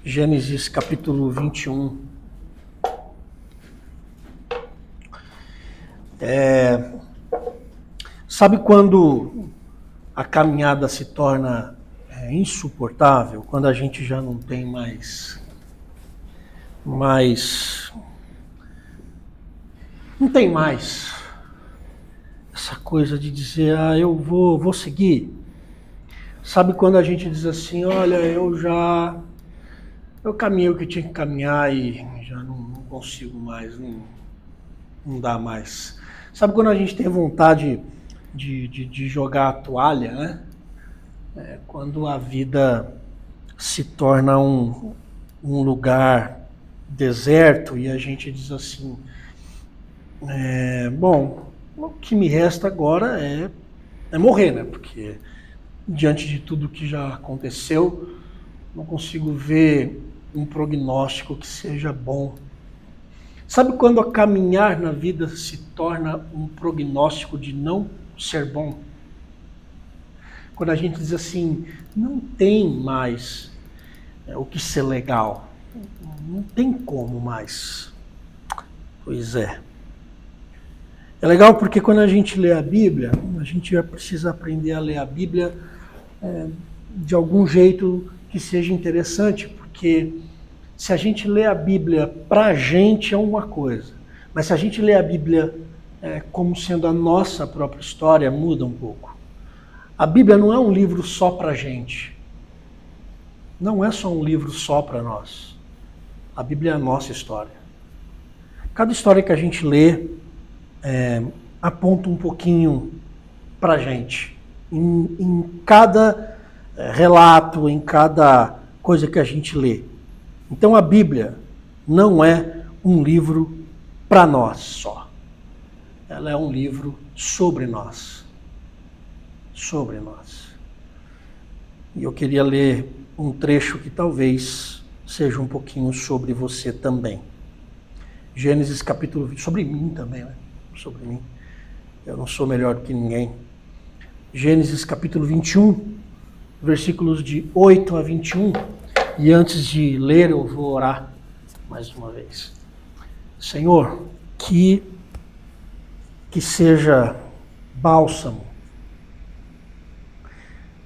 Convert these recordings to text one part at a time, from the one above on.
Gênesis capítulo 21. Sabe quando a caminhada se torna insuportável? Quando a gente já não tem mais não tem mais essa coisa de dizer, eu vou seguir. Sabe quando a gente diz assim, olha, eu caminhei o que tinha que caminhar e já não consigo mais, não dá mais. Sabe quando a gente tem vontade de jogar a toalha, né? Quando a vida se torna um lugar deserto e a gente diz assim, bom, o que me resta agora é morrer, né? Porque diante de tudo que já aconteceu, não consigo ver um prognóstico que seja bom. Sabe quando a caminhar na vida se torna um prognóstico de não ser bom? Quando a gente diz assim, não tem mais o que ser legal. Não tem como mais. Pois é. É legal porque quando a gente lê a Bíblia, a gente vai precisar aprender a ler a Bíblia de algum jeito que seja interessante, porque se a gente lê a Bíblia pra gente é uma coisa, mas se a gente lê a Bíblia como sendo a nossa própria história, muda um pouco. A Bíblia não é um livro só pra gente. Não é só um livro só para nós. A Bíblia é a nossa história. Cada história que a gente lê aponta um pouquinho pra gente. Em cada relato, em cada coisa que a gente lê. Então a Bíblia não é um livro para nós só. Ela é um livro sobre nós. Sobre nós. E eu queria ler um trecho que talvez seja um pouquinho sobre você também. Gênesis capítulo 20, sobre mim também, né? Sobre mim. Eu não sou melhor do que ninguém. Gênesis capítulo 21, versículos de 8 a 21. E antes de ler, eu vou orar mais uma vez. Senhor, que seja bálsamo,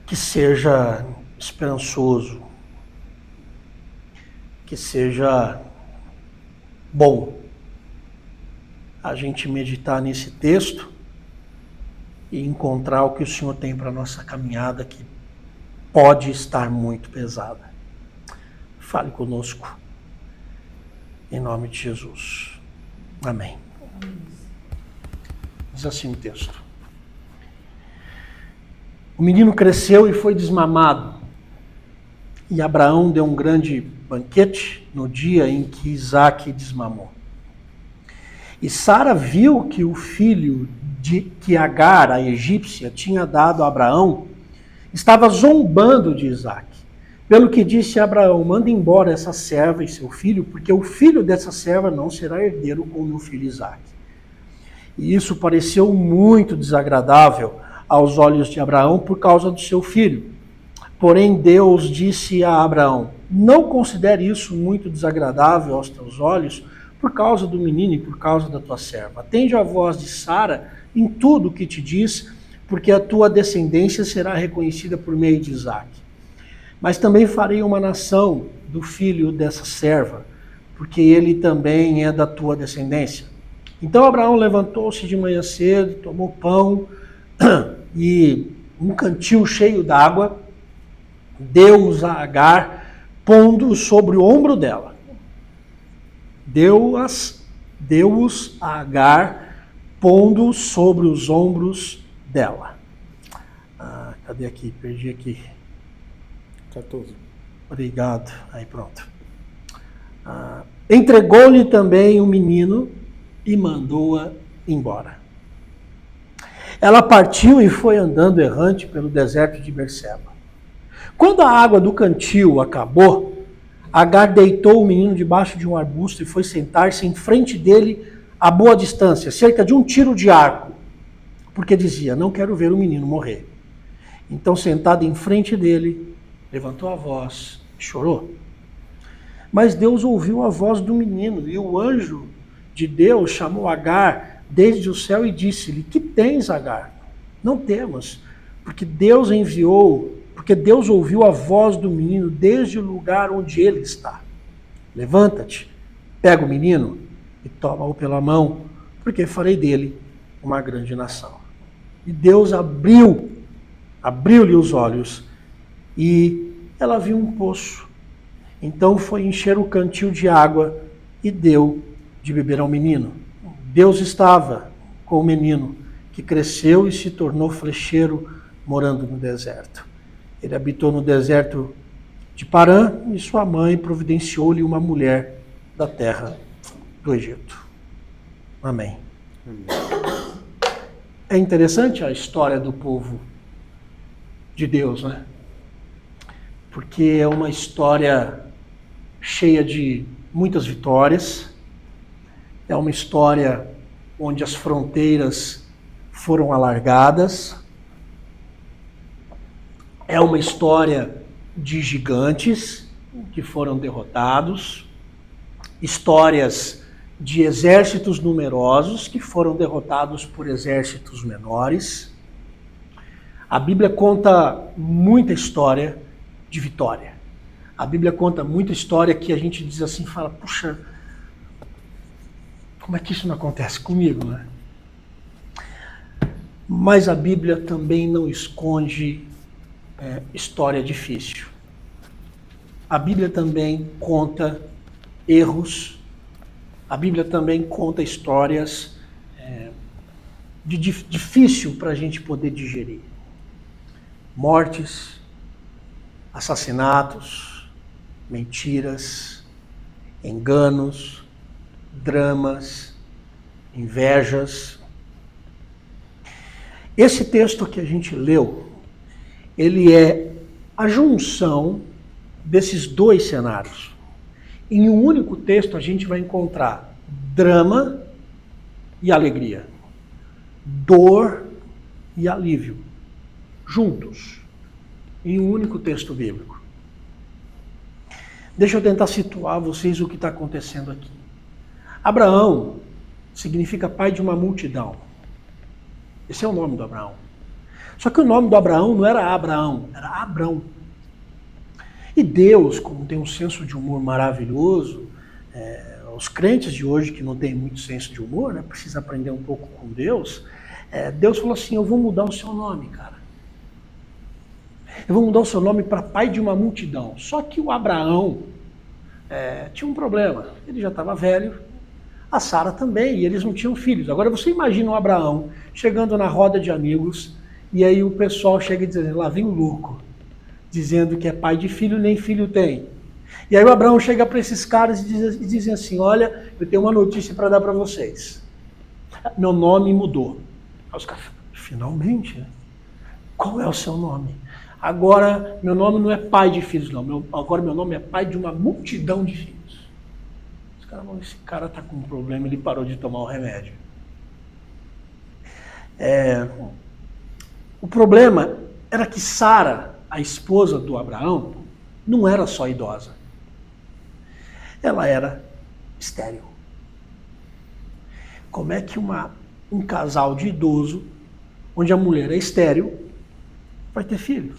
que seja esperançoso, que seja bom a gente meditar nesse texto e encontrar o que o Senhor tem para a nossa caminhada, que pode estar muito pesada. Fale conosco, em nome de Jesus. Amém. Diz assim o texto. O menino cresceu e foi desmamado, e Abraão deu um grande banquete no dia em que Isaque desmamou. E Sara viu que o filho que Agar, a egípcia, tinha dado a Abraão, estava zombando de Isaque. Pelo que disse a Abraão, manda embora essa serva e seu filho, porque o filho dessa serva não será herdeiro com o meu filho Isaque. E isso pareceu muito desagradável aos olhos de Abraão por causa do seu filho. Porém, Deus disse a Abraão, não considere isso muito desagradável aos teus olhos por causa do menino e por causa da tua serva. Atende a voz de Sara em tudo o que te diz, porque a tua descendência será reconhecida por meio de Isaque. Mas também farei uma nação do filho dessa serva, porque ele também é da tua descendência. Então Abraão levantou-se de manhã cedo, tomou pão e um cantil cheio d'água, deu-os a Agar, pondo-os sobre o ombro dela. Deu-os a Agar, pondo-os sobre os ombros dela. Cadê aqui? Perdi aqui. 14. Obrigado. Aí pronto. Entregou-lhe também o menino e mandou-a embora. Ela partiu e foi andando errante pelo deserto de Berseba. Quando a água do cantil acabou, Agar deitou o menino debaixo de um arbusto e foi sentar-se em frente dele a boa distância, cerca de um tiro de arco, porque dizia, não quero ver o menino morrer. Então, sentada em frente dele, levantou a voz e chorou. Mas Deus ouviu a voz do menino, e o anjo de Deus chamou Agar desde o céu e disse-lhe: que tens, Agar? Não temas, porque Deus ouviu a voz do menino desde o lugar onde ele está. Levanta-te, pega o menino e toma-o pela mão, porque farei dele uma grande nação. E Deus abriu-lhe os olhos, e ela viu um poço. Então foi encher o cantil de água e deu de beber ao menino. Deus estava com o menino, que cresceu e se tornou flecheiro, morando no deserto. Ele habitou no deserto de Parã, e sua mãe providenciou-lhe uma mulher da terra do Egito. Amém. É interessante a história do povo de Deus, né? Porque é uma história cheia de muitas vitórias, é uma história onde as fronteiras foram alargadas, é uma história de gigantes que foram derrotados, histórias de exércitos numerosos que foram derrotados por exércitos menores. A Bíblia conta muita história de vitória. A Bíblia conta muita história que a gente diz assim, fala, puxa, como é que isso não acontece comigo, né? Mas a Bíblia também não esconde história difícil. A Bíblia também conta erros. A Bíblia também conta histórias difícil para a gente poder digerir. Mortes, assassinatos, mentiras, enganos, dramas, invejas. Esse texto que a gente leu, ele é a junção desses dois cenários. Em um único texto a gente vai encontrar drama e alegria, dor e alívio, juntos, em um único texto bíblico. Deixa eu tentar situar vocês o que está acontecendo aqui. Abraão significa pai de uma multidão. Esse é o nome do Abraão. Só que o nome do Abraão não era Abraão, era Abrão. E Deus, como tem um senso de humor maravilhoso, os crentes de hoje que não têm muito senso de humor, né, precisa aprender um pouco com Deus, Deus falou assim, eu vou mudar o seu nome, cara. Eu vou mudar o seu nome para pai de uma multidão. Só que o Abraão tinha um problema. Ele já estava velho, a Sara também, e eles não tinham filhos. Agora você imagina o Abraão chegando na roda de amigos, e aí o pessoal chega e diz, lá vem o louco, dizendo que é pai de filho, nem filho tem. E aí o Abraão chega para esses caras e dizem assim, olha, eu tenho uma notícia para dar para vocês. Meu nome mudou. Aí os caras, finalmente, né? Qual é o seu nome? Agora, meu nome não é pai de filhos, não. Agora meu nome é pai de uma multidão de filhos. Os caras falam, esse cara está com um problema, ele parou de tomar o remédio. O problema era que Sara, a esposa do Abraão, não era só idosa. Ela era estéril. Como é que um casal de idoso, onde a mulher é estéril, vai ter filho?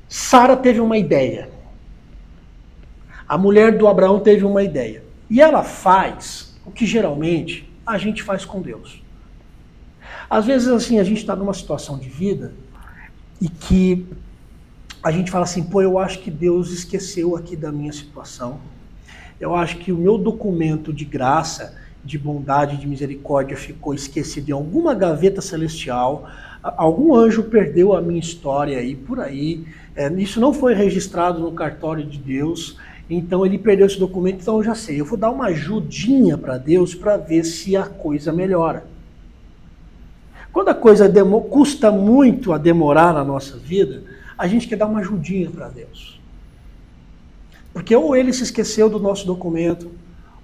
Sara teve uma ideia. A mulher do Abraão teve uma ideia. E ela faz o que geralmente a gente faz com Deus. Às vezes, assim, a gente está numa situação de vida e que a gente fala assim, pô, eu acho que Deus esqueceu aqui da minha situação. Eu acho que o meu documento de graça, de bondade, de misericórdia ficou esquecido em alguma gaveta celestial. Algum anjo perdeu a minha história aí, por aí. Isso não foi registrado no cartório de Deus. Então ele perdeu esse documento, então eu já sei. Eu vou dar uma ajudinha para Deus para ver se a coisa melhora. Quando a coisa custa muito a demorar na nossa vida, a gente quer dar uma ajudinha para Deus. Porque ou ele se esqueceu do nosso documento,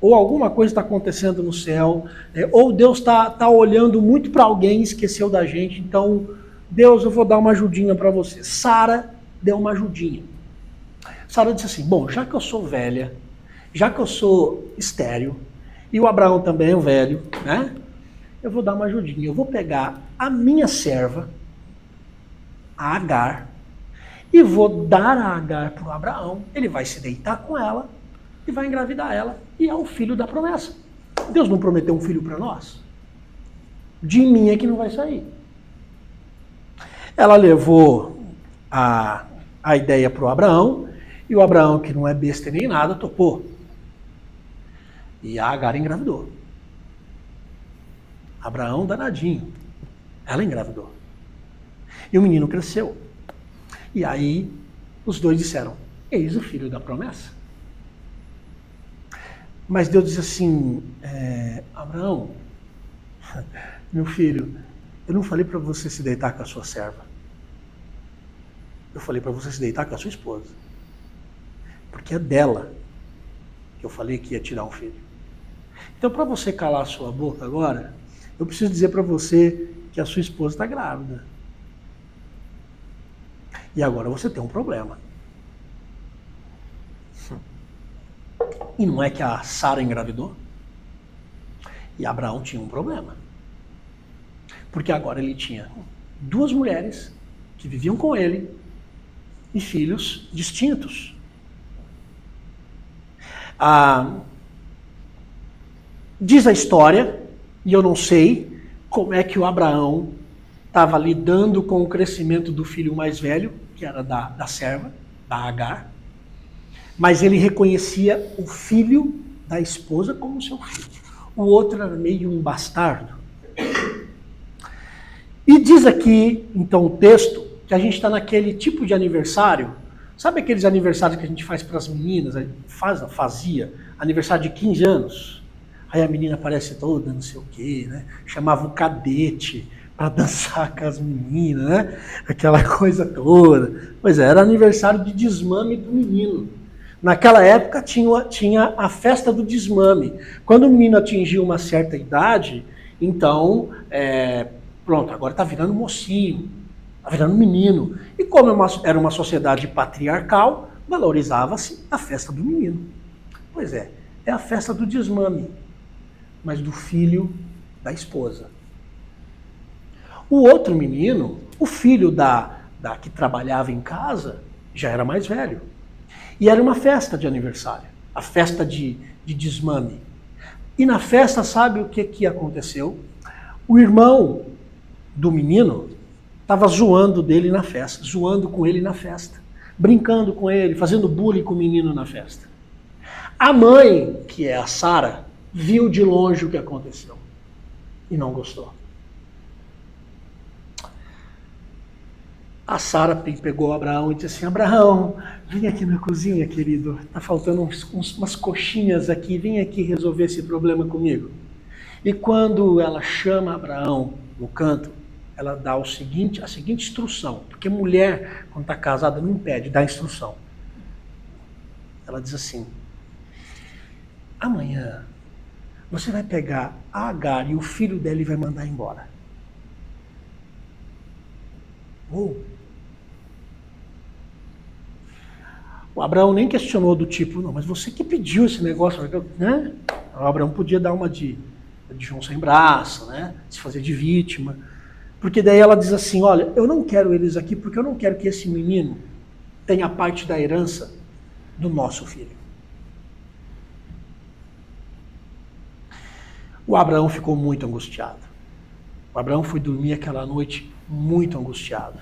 ou alguma coisa está acontecendo no céu, ou Deus está olhando muito para alguém e esqueceu da gente. Então, Deus, eu vou dar uma ajudinha para você. Sara deu uma ajudinha. Sara disse assim, bom, já que eu sou velha, já que eu sou estéril, e o Abraão também é velho, né? Eu vou dar uma ajudinha. Eu vou pegar a minha serva, a Agar, e vou dar a Agar para o Abraão. Ele vai se deitar com ela e vai engravidar ela. E é o filho da promessa. Deus não prometeu um filho para nós? De mim é que não vai sair. Ela levou a ideia para o Abraão, e o Abraão, que não é besta nem nada, topou. E a Agar engravidou. Abraão danadinho. Ela engravidou. E o menino cresceu. E aí os dois disseram, eis o filho da promessa. Mas Deus diz assim, Abraão, meu filho, eu não falei para você se deitar com a sua serva. Eu falei para você se deitar com a sua esposa. Porque é dela que eu falei que ia tirar um filho. Então, para você calar a sua boca agora, eu preciso dizer para você que a sua esposa está grávida. E agora você tem um problema. E não é que a Sara engravidou? E Abraão tinha um problema. Porque agora ele tinha duas mulheres que viviam com ele e filhos distintos. Diz a história, e eu não sei como é que o Abraão estava lidando com o crescimento do filho mais velho, que era da serva, da Agar, mas ele reconhecia o filho da esposa como seu filho. O outro era meio um bastardo. E diz aqui, então, o texto, que a gente está naquele tipo de aniversário. Sabe aqueles aniversários que a gente faz para as meninas? Fazia aniversário de 15 anos. Aí a menina aparece toda, não sei o quê, né? Chamava o cadete para dançar com as meninas, né? Aquela coisa toda. Pois é, era aniversário de desmame do menino. Naquela época tinha a festa do desmame. Quando o menino atingia uma certa idade, então, pronto, agora está virando mocinho, está virando menino. E como era uma sociedade patriarcal, valorizava-se a festa do menino. Pois é a festa do desmame, mas do filho da esposa. O outro menino, o filho da que trabalhava em casa, já era mais velho. E era uma festa de aniversário, a festa de desmame. E na festa, sabe o que aconteceu? O irmão do menino estava zoando dele na festa, zoando com ele na festa, brincando com ele, fazendo bullying com o menino na festa. A mãe, que é a Sara, viu de longe o que aconteceu e não gostou. A Sara pegou o Abraão e disse assim, Abraão, vem aqui na cozinha, querido, tá faltando umas coxinhas aqui, vem aqui resolver esse problema comigo. E quando ela chama Abraão no canto, ela dá a seguinte instrução, porque mulher, quando está casada, não impede, dá instrução. Ela diz assim, amanhã você vai pegar a Agar e o filho dela e vai mandar embora. O Abraão nem questionou do tipo, não, mas você que pediu esse negócio, né? O Abraão podia dar uma de João sem braço, né? Se fazer de vítima. Porque daí ela diz assim, olha, eu não quero eles aqui porque eu não quero que esse menino tenha parte da herança do nosso filho. O Abraão ficou muito angustiado. O Abraão foi dormir aquela noite muito angustiado.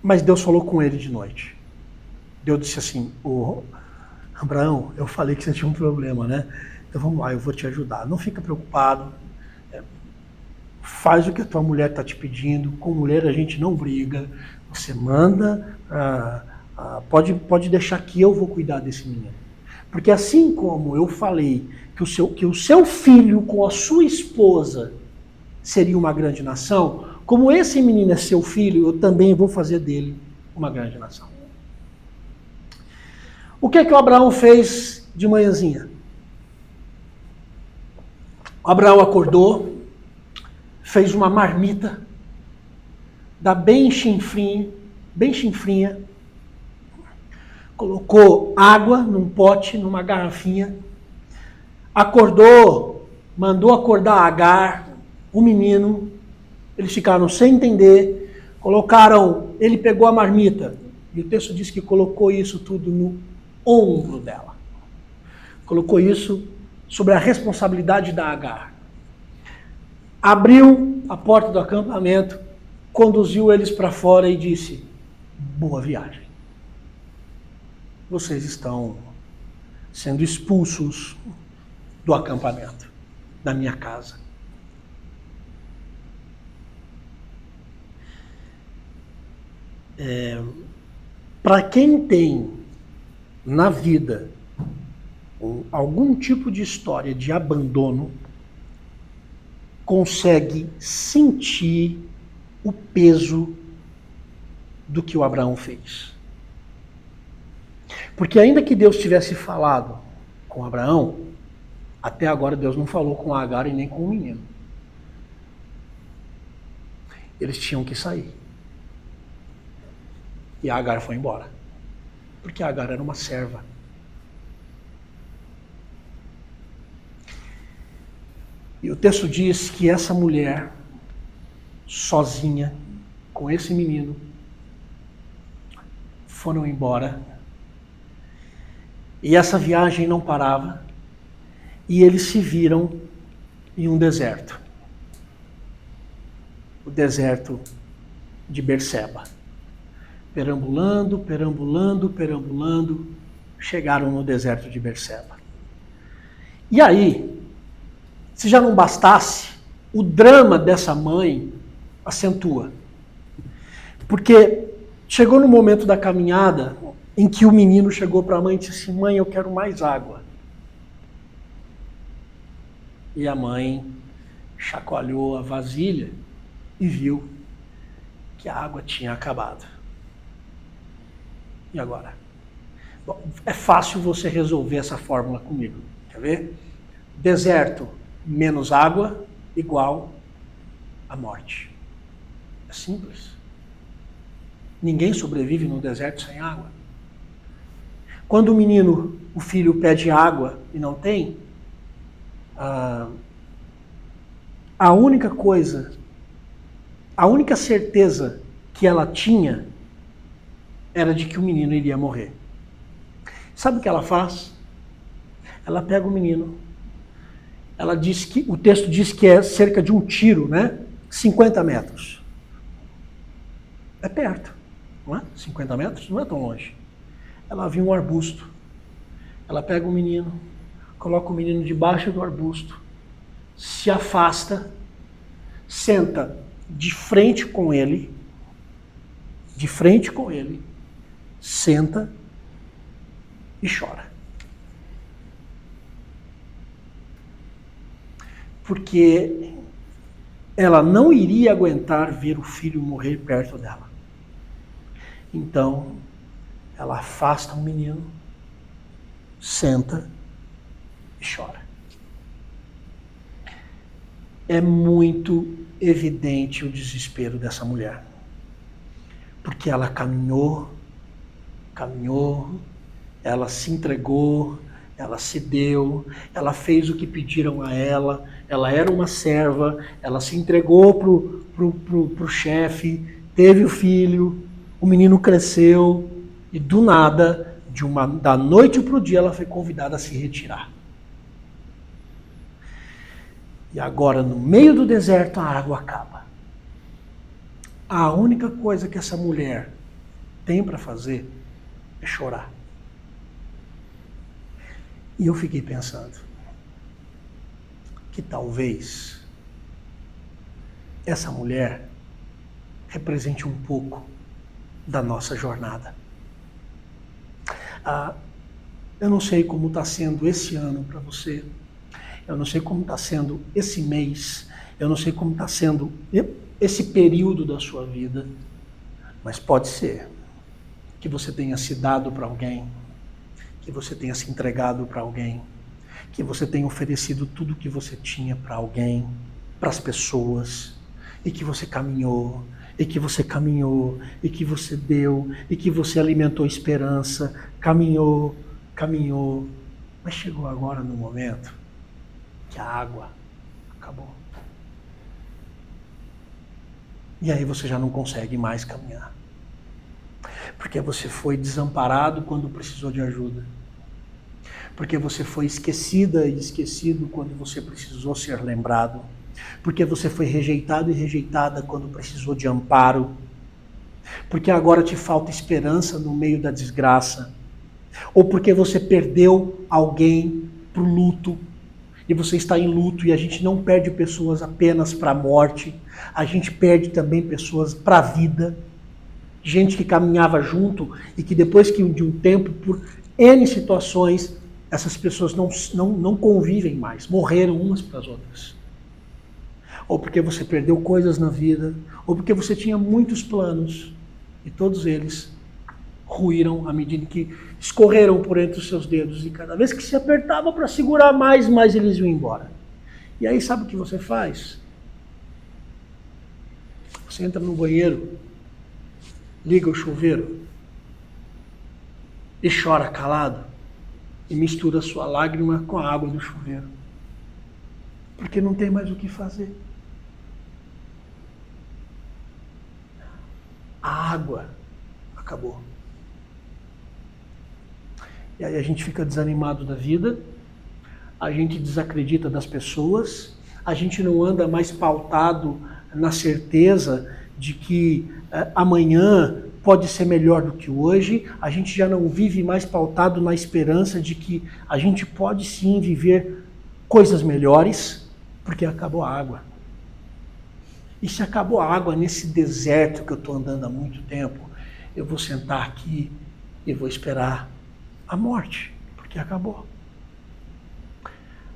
Mas Deus falou com ele de noite. Deus disse assim, Abraão, eu falei que você tinha um problema, né? Então vamos lá, eu vou te ajudar. Não fica preocupado. Faz o que a tua mulher está te pedindo. Com mulher a gente não briga. Você manda, pode deixar que eu vou cuidar desse menino. Porque assim como eu falei que o seu filho com a sua esposa seria uma grande nação, como esse menino é seu filho, eu também vou fazer dele uma grande nação. O que o Abraão fez de manhãzinha? O Abraão acordou, fez uma marmita, da bem chinfrinha, colocou água num pote, numa garrafinha, acordou, mandou acordar Agar, o menino, eles ficaram sem entender, ele pegou a marmita, e o texto diz que colocou isso tudo no ombro dela. Colocou isso sobre a responsabilidade da Agar. Abriu a porta do acampamento, conduziu eles para fora e disse: boa viagem. Vocês estão sendo expulsos do acampamento, da minha casa. Para quem tem na vida algum tipo de história de abandono, consegue sentir o peso do que o Abraão fez. Porque ainda que Deus tivesse falado com Abraão, até agora Deus não falou com Agar e nem com o menino. Eles tinham que sair. E a Agar foi embora. Porque a Agar era uma serva. E o texto diz que essa mulher, sozinha, com esse menino, foram embora. E essa viagem não parava. E eles se viram em um deserto. O deserto de Berseba. Perambulando, chegaram no deserto de Berseba. E aí, se já não bastasse, o drama dessa mãe acentua. Porque chegou no momento da caminhada em que o menino chegou para a mãe e disse assim: mãe, eu quero mais água. E a mãe chacoalhou a vasilha e viu que a água tinha acabado. E agora? Bom, é fácil você resolver essa fórmula comigo. Quer ver? Deserto menos água igual a morte. É simples. Ninguém sobrevive no deserto sem água. Quando o filho pede água e não tem, a única certeza que ela tinha era de que o menino iria morrer. Sabe o que ela faz? Ela pega o menino. Ela diz que, o texto diz que é cerca de um tiro, né? 50 metros. É perto, não é? 50 metros não é tão longe. Ela viu um arbusto. Ela pega o menino, coloca o menino debaixo do arbusto, se afasta, senta de frente com ele, senta e chora. Porque ela não iria aguentar ver o filho morrer perto dela. Então, ela afasta o menino, senta e chora. É muito evidente o desespero dessa mulher. Porque ela caminhou, ela se entregou, ela se deu, ela fez o que pediram a ela era uma serva, ela se entregou pro chefe, teve o filho, o menino cresceu e do nada, da noite pro dia, ela foi convidada a se retirar. E agora, no meio do deserto, a água acaba. A única coisa que essa mulher tem para fazer é chorar. E eu fiquei pensando que talvez essa mulher represente um pouco da nossa jornada. Eu não sei como está sendo esse ano para você, eu não sei como está sendo esse mês, eu não sei como está sendo esse período da sua vida, mas pode ser que você tenha se dado para alguém, que você tenha se entregado para alguém, que você tenha oferecido tudo o que você tinha para alguém, para as pessoas, e que você caminhou, e que você caminhou, e que você deu, e que você alimentou esperança, caminhou, mas chegou agora no momento que a água acabou. E aí você já não consegue mais caminhar. Porque você foi desamparado quando precisou de ajuda. Porque você foi esquecida e esquecido quando você precisou ser lembrado. Porque você foi rejeitado e rejeitada quando precisou de amparo. Porque agora te falta esperança no meio da desgraça. Ou porque você perdeu alguém pro luto. E você está em luto, e a gente não perde pessoas apenas para a morte, a gente perde também pessoas para a vida. Gente que caminhava junto e que depois de um tempo, por N situações, essas pessoas não convivem mais, morreram umas para as outras. Ou porque você perdeu coisas na vida, ou porque você tinha muitos planos, e todos eles ruíram à medida que escorreram por entre os seus dedos, e cada vez que se apertava para segurar mais eles iam embora. E aí sabe o que você faz? Você entra no banheiro, liga o chuveiro e chora calado e mistura sua lágrima com a água do chuveiro. Porque não tem mais o que fazer. A água acabou. E aí a gente fica desanimado da vida, a gente desacredita das pessoas, a gente não anda mais pautado na certeza de que amanhã pode ser melhor do que hoje, a gente já não vive mais pautado na esperança de que a gente pode sim viver coisas melhores, porque acabou a água. E se acabou a água nesse deserto que eu estou andando há muito tempo, eu vou sentar aqui e vou esperar a morte, porque acabou.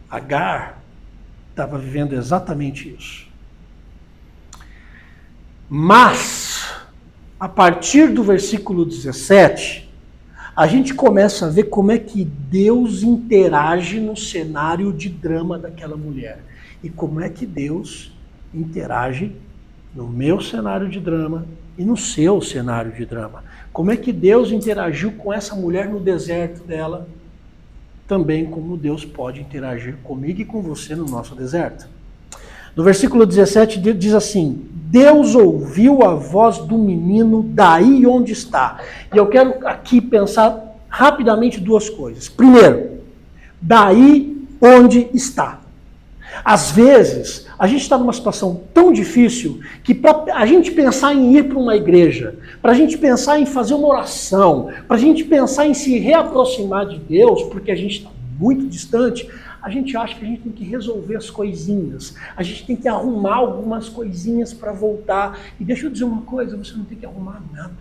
Agar estava vivendo exatamente isso. Mas, a partir do versículo 17, a gente começa a ver como é que Deus interage no cenário de drama daquela mulher. E como é que Deus interage no meu cenário de drama e no seu cenário de drama. Como é que Deus interagiu com essa mulher no deserto dela, também como Deus pode interagir comigo e com você no nosso deserto. No versículo 17 diz assim: Deus ouviu a voz do menino daí onde está. E eu quero aqui pensar rapidamente duas coisas. Primeiro, daí onde está. Às vezes, a gente está numa situação tão difícil que para a gente pensar em ir para uma igreja, para a gente pensar em fazer uma oração, para a gente pensar em se reaproximar de Deus, porque a gente está muito distante, a gente acha que a gente tem que resolver as coisinhas, a gente tem que arrumar algumas coisinhas para voltar. E deixa eu dizer uma coisa, você não tem que arrumar nada.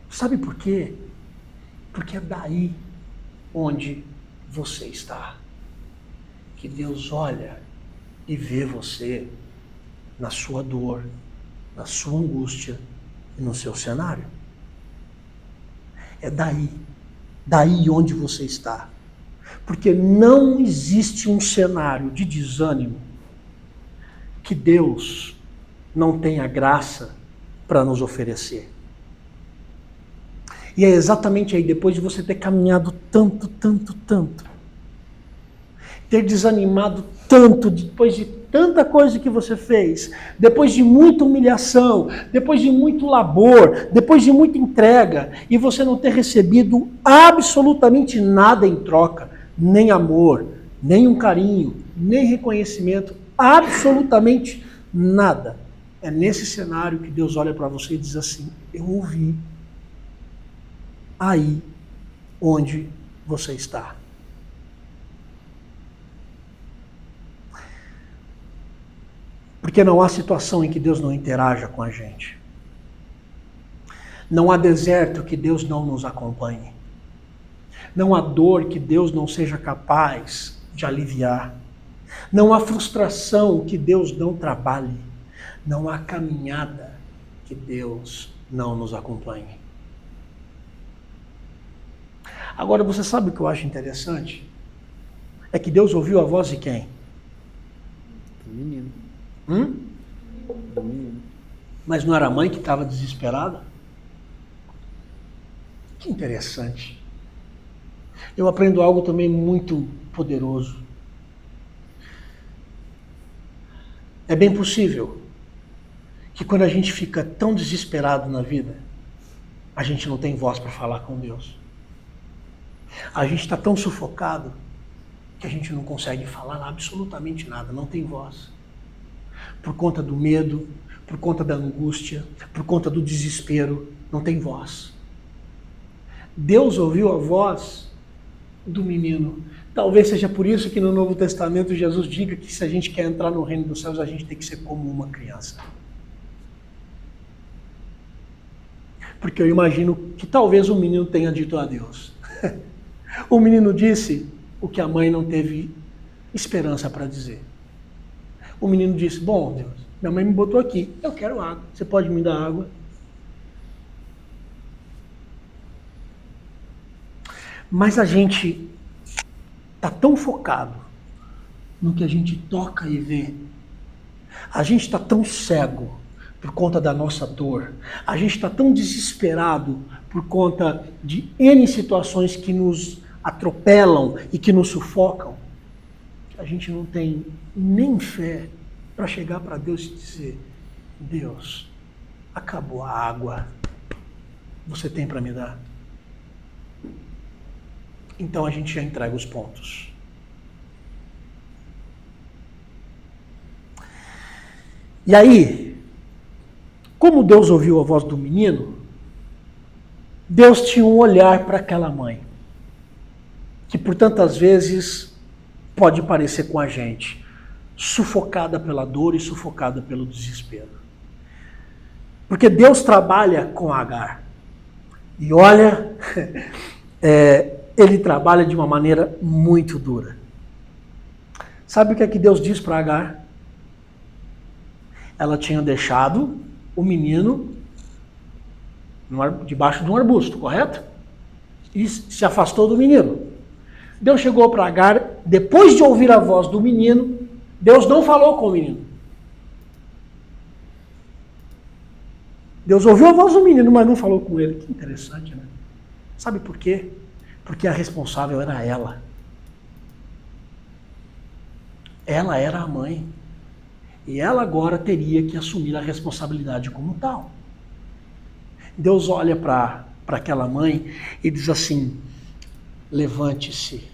Sabe por quê? Porque é daí onde você está que Deus olha e vê você na sua dor, na sua angústia e no seu cenário. É daí onde você está. Porque não existe um cenário de desânimo que Deus não tenha graça para nos oferecer. E é exatamente aí, depois de você ter caminhado tanto, ter desanimado tanto, depois de tanta coisa que você fez, depois de muita humilhação, depois de muito labor, depois de muita entrega, e você não ter recebido absolutamente nada em troca, nem amor, nem um carinho, nem reconhecimento, absolutamente nada. É nesse cenário que Deus olha para você e diz assim: eu ouvi aí onde você está. Porque não há situação em que Deus não interaja com a gente. Não há deserto que Deus não nos acompanhe. Não há dor que Deus não seja capaz de aliviar. Não há frustração que Deus não trabalhe. Não há caminhada que Deus não nos acompanhe. Agora, você sabe o que eu acho interessante? É que Deus ouviu a voz de quem? Do menino. do menino. Mas não era a mãe que estava desesperada? Que interessante. Eu aprendo algo também muito poderoso. É bem possível que quando a gente fica tão desesperado na vida, a gente não tem voz para falar com Deus. A gente está tão sufocado que a gente não consegue falar absolutamente nada, não tem voz. Por conta do medo, por conta da angústia, por conta do desespero, não tem voz. Deus ouviu a voz do menino. Talvez seja por isso que no Novo Testamento Jesus diga que se a gente quer entrar no reino dos céus, a gente tem que ser como uma criança. Porque eu imagino que talvez o menino tenha dito a Deus. O menino disse o que a mãe não teve esperança para dizer. O menino disse, bom, Deus, minha mãe me botou aqui, eu quero água, você pode me dar água? Mas a gente está tão focado no que a gente toca e vê. A gente está tão cego por conta da nossa dor. A gente está tão desesperado por conta de N situações que nos atropelam e que nos sufocam. A gente não tem nem fé para chegar para Deus e dizer, Deus, acabou a água. Você tem para me dar? Então a gente já entrega os pontos. E aí, como Deus ouviu a voz do menino, Deus tinha um olhar para aquela mãe, que por tantas vezes pode parecer com a gente, sufocada pela dor e sufocada pelo desespero. Porque Deus trabalha com Agar. E olha, ele trabalha de uma maneira muito dura. Sabe o que é que Deus diz para Agar? Ela tinha deixado o menino debaixo de um arbusto, correto? E se afastou do menino. Deus chegou para Agar, depois de ouvir a voz do menino, Deus não falou com o menino. Deus ouviu a voz do menino, mas não falou com ele. Que interessante, né? Sabe por quê? Porque a responsável era ela. Ela era a mãe. E ela agora teria que assumir a responsabilidade como tal. Deus olha para aquela mãe e diz assim, levante-se,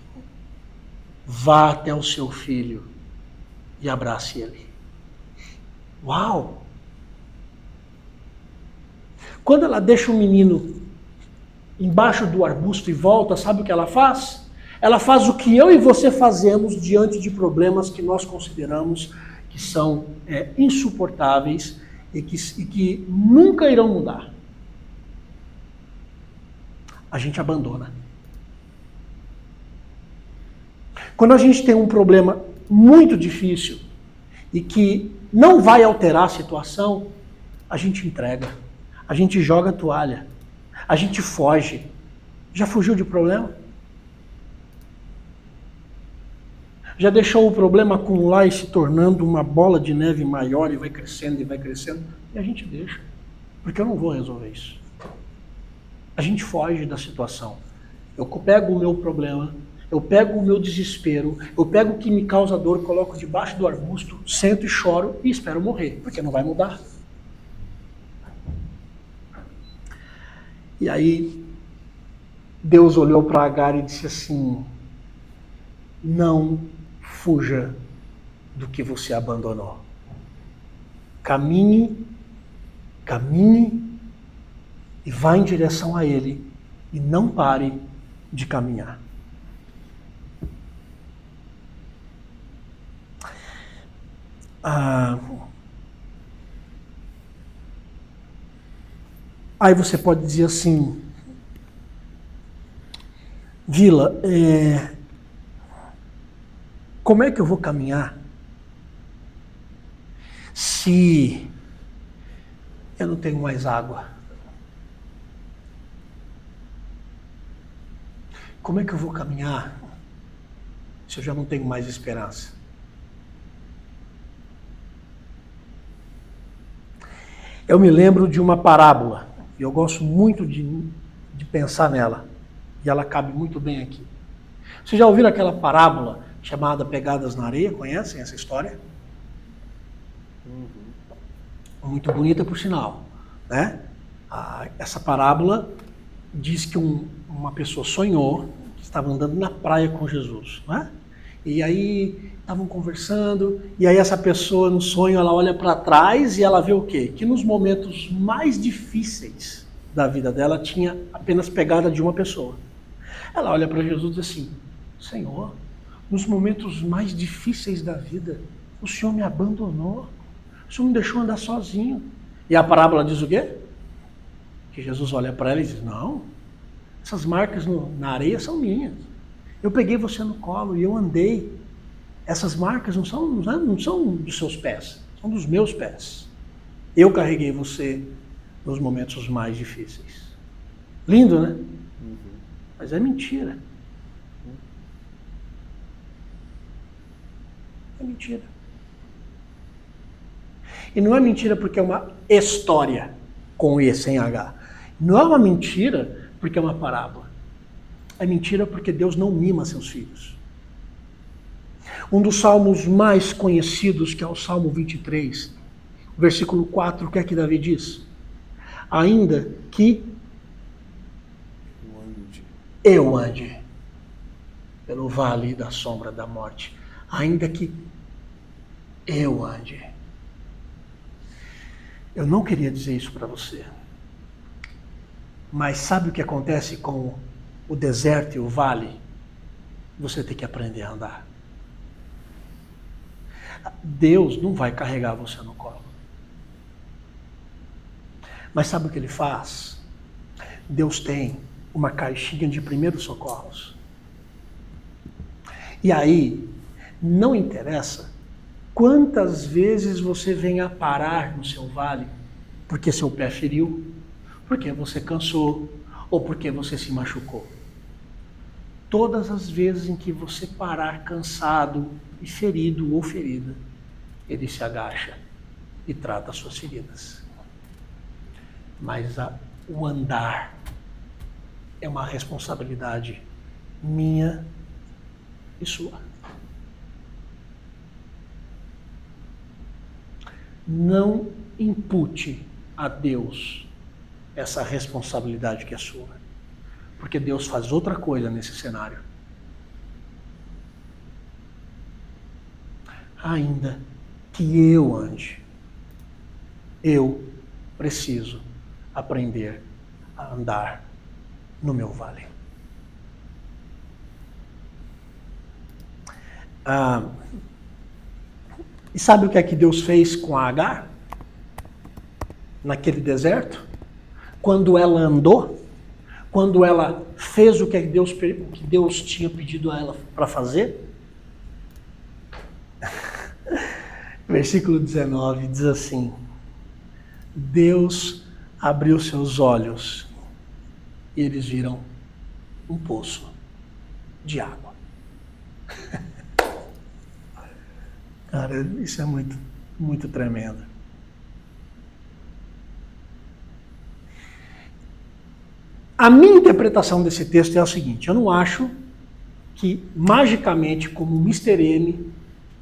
vá até o seu filho e abrace ele. Uau! Quando ela deixa o menino embaixo do arbusto e volta, sabe o que ela faz? Ela faz o que eu e você fazemos diante de problemas que nós consideramos que são insuportáveis e que nunca irão mudar. A gente abandona. Quando a gente tem um problema muito difícil e que não vai alterar a situação, a gente entrega, a gente joga a toalha, a gente foge. Já fugiu de problema? Já deixou o problema acumular e se tornando uma bola de neve maior e vai crescendo, e a gente deixa, porque eu não vou resolver isso. A gente foge da situação. Eu pego o meu problema, eu pego o meu desespero, eu pego o que me causa dor, coloco debaixo do arbusto, sento e choro e espero morrer, porque não vai mudar. E aí, Deus olhou para Agar e disse assim, não fuja do que você abandonou. Caminhe e vá em direção a ele e não pare de caminhar. Aí você pode dizer assim, Vila, como é que eu vou caminhar se eu não tenho mais água? Como é que eu vou caminhar se eu já não tenho mais esperança? Eu me lembro de uma parábola, e eu gosto muito de pensar nela, e ela cabe muito bem aqui. Vocês já ouviram aquela parábola chamada Pegadas na Areia? Conhecem essa história? Muito bonita, por sinal, né? Essa parábola diz que uma pessoa sonhou que estava andando na praia com Jesus, né? E aí estavam conversando, e aí essa pessoa no sonho, ela olha para trás e ela vê o quê? Que nos momentos mais difíceis da vida dela tinha apenas pegada de uma pessoa. Ela olha para Jesus e diz assim: Senhor, nos momentos mais difíceis da vida, o Senhor me abandonou, o Senhor me deixou andar sozinho. E a parábola diz o quê? Que Jesus olha para ela e diz: não, essas marcas na areia são minhas. Eu peguei você no colo e eu andei. Essas marcas não são dos seus pés, são dos meus pés. Eu carreguei você nos momentos mais difíceis. Lindo, né? Mas é mentira. É mentira. E não é mentira porque é uma história com E sem H. Não é uma mentira porque é uma parábola. É mentira porque Deus não mima seus filhos. Um dos salmos mais conhecidos, que é o Salmo 23, versículo 4, o que é que Davi diz? Ainda que eu ande pelo vale da sombra da morte, ainda que eu ande. Eu não queria dizer isso para você, mas sabe o que acontece com o deserto e o vale? Você tem que aprender a andar. Deus não vai carregar você no colo. Mas sabe o que Ele faz? Deus tem uma caixinha de primeiros socorros. E aí, não interessa quantas vezes você venha parar no seu vale, porque seu pé feriu, porque você cansou, ou porque você se machucou. Todas as vezes em que você parar cansado e ferido ou ferida, Ele se agacha e trata as suas feridas. Mas o andar é uma responsabilidade minha e sua. Não impute a Deus essa responsabilidade que é sua. Porque Deus faz outra coisa nesse cenário. Ainda que eu ande, eu preciso aprender a andar no meu vale. E sabe o que é que Deus fez com a Agar? Naquele deserto? Quando ela andou, quando ela fez o que Deus tinha pedido a ela para fazer? Versículo 19 diz assim: Deus abriu seus olhos e eles viram um poço de água. Cara, isso é muito, muito tremendo. A minha interpretação desse texto é a seguinte: eu não acho que magicamente, como o Mr. M,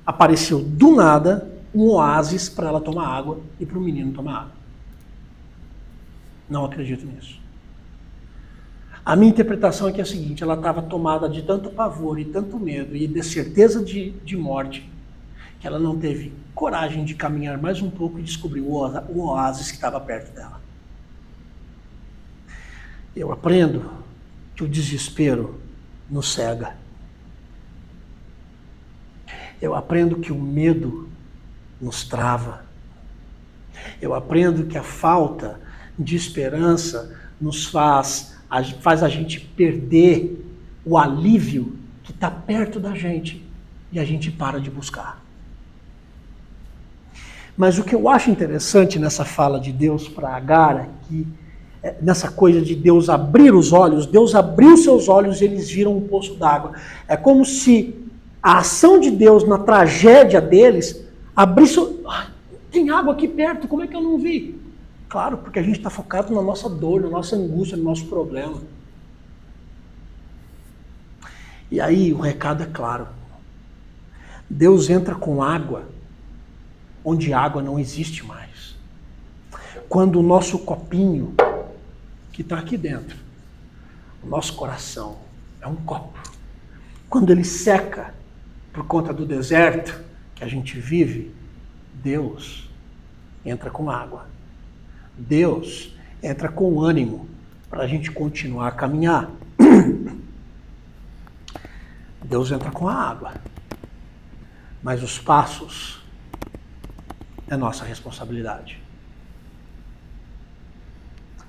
apareceu do nada um oásis para ela tomar água e para o menino tomar água. Não acredito nisso. A minha interpretação é que é a seguinte: ela estava tomada de tanto pavor e tanto medo e de certeza de morte, que ela não teve coragem de caminhar mais um pouco e descobrir o oásis que estava perto dela. Eu aprendo que o desespero nos cega. Eu aprendo que o medo nos trava. Eu aprendo que a falta de esperança nos faz a gente perder o alívio que está perto da gente e a gente para de buscar. Mas o que eu acho interessante nessa fala de Deus para Agar é que nessa coisa de Deus abrir os olhos, Deus abriu seus olhos e eles viram um poço d'água. É como se a ação de Deus na tragédia deles abrisse... tem água aqui perto, como é que eu não vi? Claro, porque a gente está focado na nossa dor, na nossa angústia, no nosso problema. E aí o recado é claro. Deus entra com água onde água não existe mais. Quando o nosso copinho, que está aqui dentro, o nosso coração é um copo. Quando ele seca por conta do deserto que a gente vive, Deus entra com água. Deus entra com ânimo para a gente continuar a caminhar. Deus entra com a água. Mas os passos é nossa responsabilidade.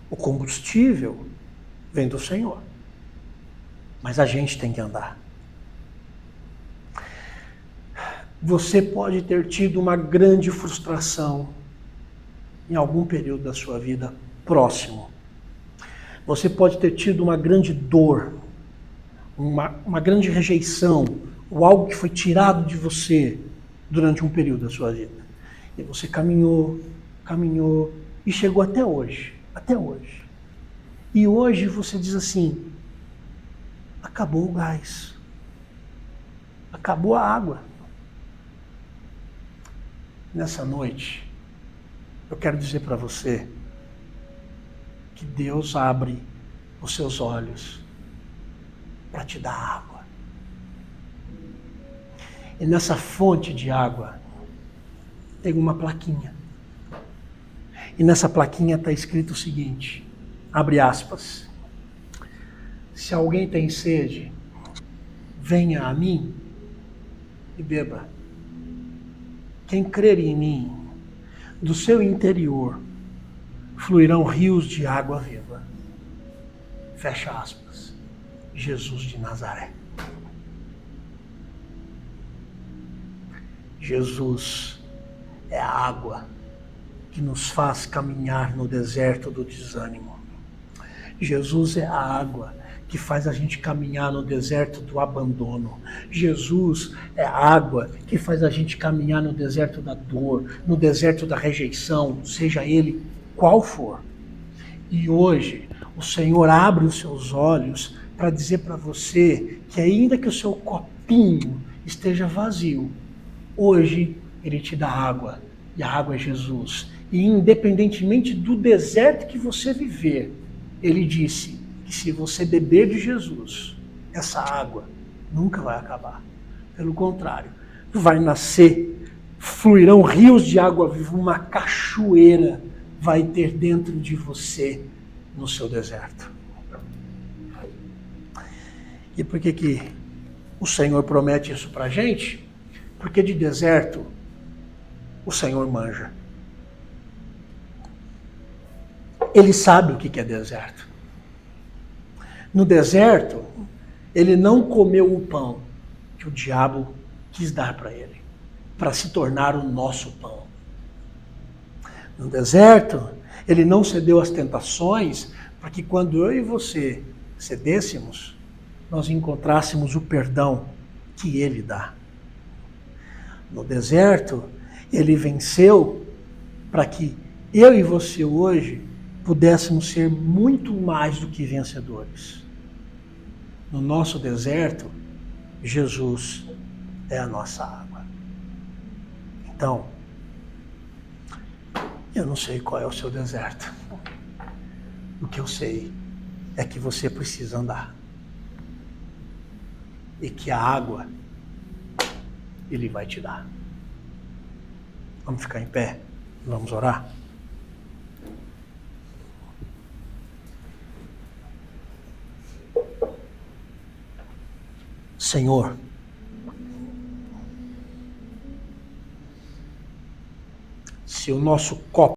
O combustível vem do Senhor. Mas a gente tem que andar. Você pode ter tido uma grande frustração em algum período da sua vida próximo. Você pode ter tido uma grande dor, uma grande rejeição, ou algo que foi tirado de você durante um período da sua vida. E você caminhou e chegou até hoje. E hoje você diz assim, acabou o gás, acabou a água. Nessa noite, eu quero dizer para você que Deus abre os seus olhos para te dar água. E nessa fonte de água tem uma plaquinha. E nessa plaquinha está escrito o seguinte, abre aspas, se alguém tem sede, venha a mim e beba. Quem crer em mim, do seu interior, fluirão rios de água viva. Fecha aspas. Jesus de Nazaré. Jesus é a água que nos faz caminhar no deserto do desânimo. Jesus é a água que faz a gente caminhar no deserto do abandono. Jesus é a água que faz a gente caminhar no deserto da dor, no deserto da rejeição, seja ele qual for. E hoje o Senhor abre os seus olhos para dizer para você que ainda que o seu copinho esteja vazio, hoje Ele te dá água, e a água é Jesus. E independentemente do deserto que você viver, Ele disse que se você beber de Jesus, essa água nunca vai acabar. Pelo contrário, vai nascer, fluirão rios de água viva, uma cachoeira vai ter dentro de você no seu deserto. E por que o Senhor promete isso pra gente? Porque de deserto o Senhor manja. Ele sabe o que é deserto. No deserto, ele não comeu o pão que o diabo quis dar para ele, para se tornar o nosso pão. No deserto, ele não cedeu às tentações, para que quando eu e você cedêssemos, nós encontrássemos o perdão que ele dá. No deserto, ele venceu para que eu e você hoje pudéssemos ser muito mais do que vencedores. No nosso deserto, Jesus é a nossa água. Então, eu não sei qual é o seu deserto. O que eu sei é que você precisa andar. E que a água Ele vai te dar. Vamos ficar em pé? Vamos orar? Senhor, se o nosso copo